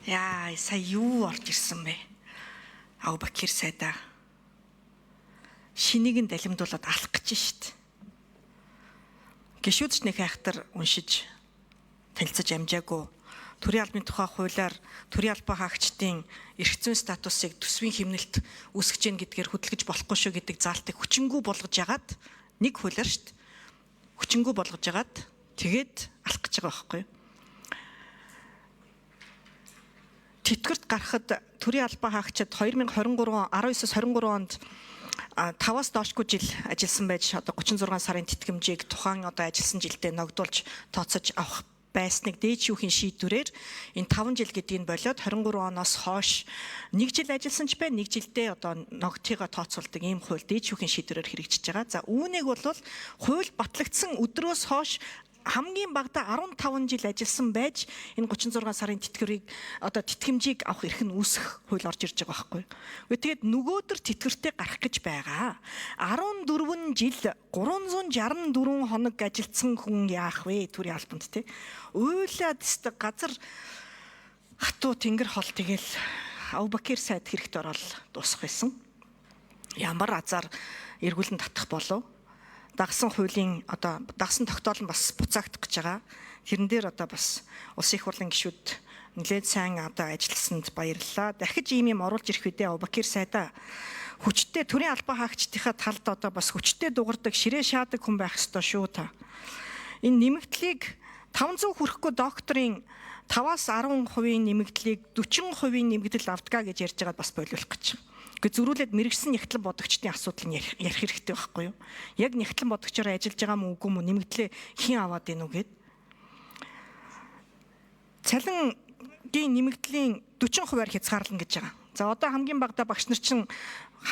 Яа, сая юу орж ирсэн бэ? Абубакир сайдаа. Шинийг нь далимдуулаад алах гэж шít. Гишүүдч нэг хайхтар уншиж танилцаж амжаагүй. Төрийн албаны тухай хуулиар төрийн албаа хаагчдын эрх зүйн статусыг төсвийн хэмнэлт үүсгэж гэн гэдгээр хөдөлгөж болохгүй шүү гэдэг заалтыг хүчингү болгож ягаад нэг хуулиар шít. Хүчингү болгож ягаад тэгээд алах гэж байгаа байхгүй юу? Тэтгэврт гарахад төрийн албаа хаагчид 2023 19-23 онд 5-аас доошгүй жил ажилласан байж одоо 36 сарын тэтгэмжийг тухайн одоо ажилласан жилдээ ногдуулж тооцож авах байсныг дээд шүүхийн шийдвэрээр энэ 5 жил гэдгийг болоод 23 оноос хойш 1 жил ажилласан ч бай 1 жилдээ одоо ногтыгоо тооцоолдог ийм хууль дээд шүүхийн шийдвэрээр хэрэгжиж байгаа. За үүнийг бол хууль батлагдсан өдрөөс хойш хамгийн багадаа 15 жил ажилласан байж энэ 36 сарын тэтгэврийг одоо тэтгэмжийг авах эрх нь үүсэх хууль орж ирж байгаа байхгүй. Тэгээд нөгөөдөр тэтгэвртээ гарах гэж байгаа. 14 жил 364 хоног ажилласан хүн яах вэ төрийн албанд те. Уйлаад өстө газар хатуу тэнгэр хол тэгэл Абубакир сайд хэрэгт ороод дуусах байсан. Ямар азар эргүүлэн татах болов? Дагсан хуулийн одоо дагсан тогтоол нь бас буцаагдах гэж байгаа. Тэрэн дээр одоо бас улсын их хурлын гишүүд нэлээд сайн одоо ажилласанд баярлалаа. Дахиж ийм юм оруулж ирэх үедээ Абубакир сайдаа хүчтэй төрийн албаа хаагчдынхаа талд одоо бас хүчтэй дугардаг ширээ шаадаг хүн байх ёстой шүү та. Энэ нэмэгдлийг 500 хүрэхгүй докторийн 5-аас 10% нэмэгдлийг 40% нэмэгдэл авдгаа гэж ярьж байгаад бас бойлуулах гэж. Гэхдээ зөрүүлээд мэрэгсэн нягтлан бодогчдын асуудал нь ярих хэрэгтэй байхгүй юу? Яг нягтлан бодогчоор ажиллаж байгаа мó үгүй мó нэмэгдлээ хэн аваад ийн үү гэд. Цалингийн нэмэгдлийн 40%-аар хязгаарлана гэж байгаа. За одоо хамгийн багадаа багш нар чинь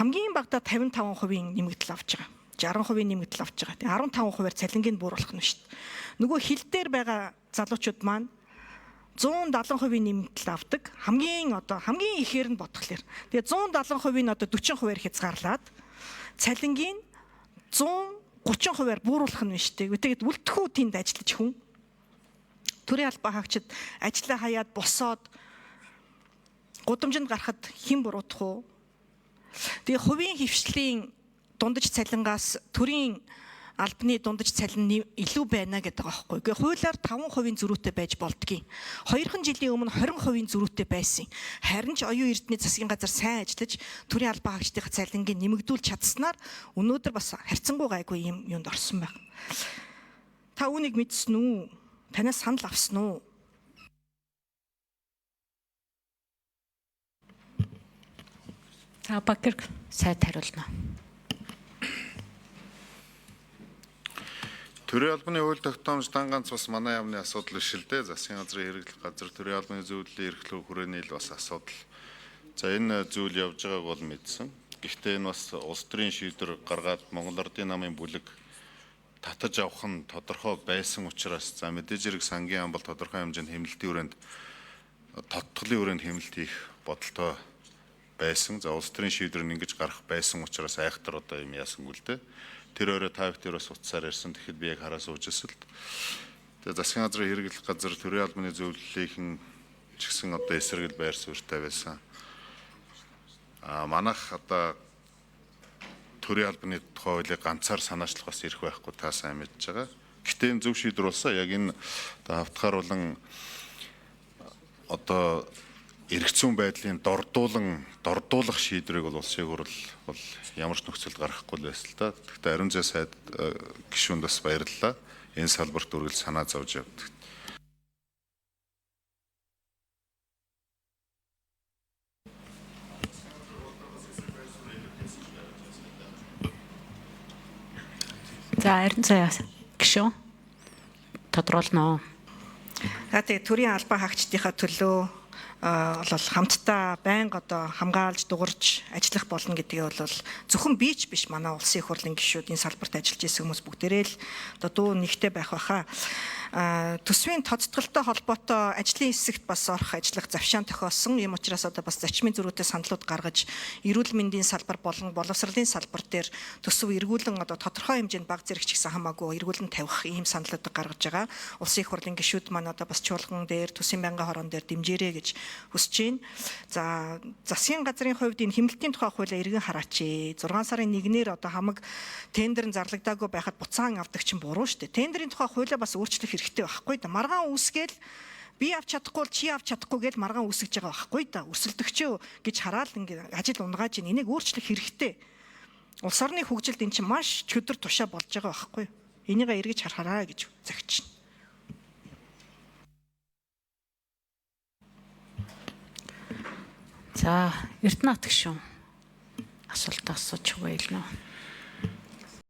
хамгийн багадаа 55% нэмэгдэл авч байгаа. 60% нэмэгдэл авч байгаа. Тэгээ 15%-аар цалингийн бууруулах нь шүү дээ. Нөгөө хил дээр байгаа залуучууд маань 170% нэмэгдэл авдаг. Хамгийн ихээр нь бодглохлоор. Тэгээ 170% нь одоо 40%-аар хязгаарлаад цалингийн 130%-аар бууруулах нь шүү дээ. Тэгээд үлдэхүү тэнд ажиллаж хүн. Төрийн албаа хаагчид ажлаа хаяад босоод гудамжинд гарахад хэн буруутах уу? Тэгээ хувийн хвшлийн дундаж цалингаас төрийн албаны дундаж цалин илүү байна гэдэг байгаа байхгүй. Гэхдээ хуулиар 5% зөрүүтэй байж болдгийг. 2 жилийн өмнө 20% зөрүүтэй байсан. Харин ч оюун эрдэнэ засгийн газар сайн ажиллаж төрийн албаа хаагчдын цалингийн нэмэгдүүлж чадсанаар өнөөдөр бас харьцангуй гайгүй юм юунд орсон байна. Та үүнийг мэдсэн үү? Танаас санал авсан уу? Абубакир сайд хариулна. Төрийн албаны хууль тогтоомж дан ганц бас манай яамны асуудал биш л дээ. Засгийн газрын хэрэглэх газар төрийн албаны зөвлөлийн эрхлэх хүрээний л бас асуудал. За энэ зүйл явж байгааг бол мэдсэн. Гэхдээ энэ бас улс төрийн шийдвэр гаргаад Монгол Ардын намын бүлэг татаж авах нь тодорхой байсан учраас за мэдээж хэрэг сангийн ам бол тодорхой хэмжээнд хэмнэлтийн хүрээнд тодтголын хүрээнд хэмнэлт хийх бодолтой байсан. За улс төрийн шийдвэр нь ингэж гарах байсан учраас айхтар одоо юм яасангүй л дээ. Тэр өөрөө та бүхэн бас утсаар ярьсан. Тэгэхэд би яг хараа сууж эсвэл. Тэгээ засгийн газрын хэрэглэх газар төрийн албаны зөвлөлийнхэн ч гэсэн одоо эсрэгэл байр суурьтай байсан. Манайх одоо төрийн албаны тухай хуулийг ганцаар санаачлах бас ирэх байхгүй та сайн мэдж байгаа. Гэхдээ энэ зөв шийдвэр болсон. Яг энэ хавтгааруулан одоо эрх зүйн байдлын дордуулах шийдвэрийг бол улсын хурл бол ямар ч нөхцөлд гаргахгүй л байсан л да. Гэхдээ Ариун зай сайд гишүүнд бас баярлалаа. Энэ салбарт үргэлж санаа зовж явдаг. За Ариун зай гишүүн тодруулна. Тэгээ төрийн албаа хаагчдынхаа төлөө бол хамтдаа байнга одоо хамгаалж дуурж ажиллах болно гэдгийг бол зөвхөн би ч биш манай улсын их хурлын гишүүд энэ салбарт ажиллаж исэн хүмүүс бүгдээрээ л одоо дуу нэгтэй байх байхаа. төсвийн тоцтголтой холбоотой ажлын хэсэгт бас орох ажиллах завшаан тохиолсон. Ийм учраас одоо бас зарчмын зөрүүтэй саналууд гаргаж эрүүл мэндийн салбар болон боловсролын салбар дээр төсөв эргүүлэн одоо тодорхой хэмжээнд баг зэрэг ч гэсэн хамаагүй эргүүлэн тавих ийм саналууд гаргаж байгаа. Улсын их хурлын гишүүд маань одоо бас чуулган дээр төсвийн байнгын хорон дээр дэмжээрэй гэж хүсэж байна. За засгийн газрын хувьд энэ хэмнэлтийн тухай хуулиа эргэн хараач. 6 сарын 1-ээр одоо хамаг тендер нь зарлагдаагүй байхад буцаан авдаг чинь буруу шүү дээ. Тендерийн тухай хуулиа бас өөрчлөх хэрэгтэй байхгүй да. Маргаан үүсгээл би авч чадахгүй бол чи авч чадахгүй гэж маргаан үүсгэж байгаа байхгүй да. Өрсөлдөгчөө гэж хараад ингэ ажил унгааж ийн энийг өөрчлөх хэрэгтэй. Улс орны хөгжилд эн чинь маш чөдөр тушаа болж байгаа байхгүй. Энийг эргэж харахаараа гэж загч. За Эрдэнэт гүшүүн асуултаа асууж өгөө илүү.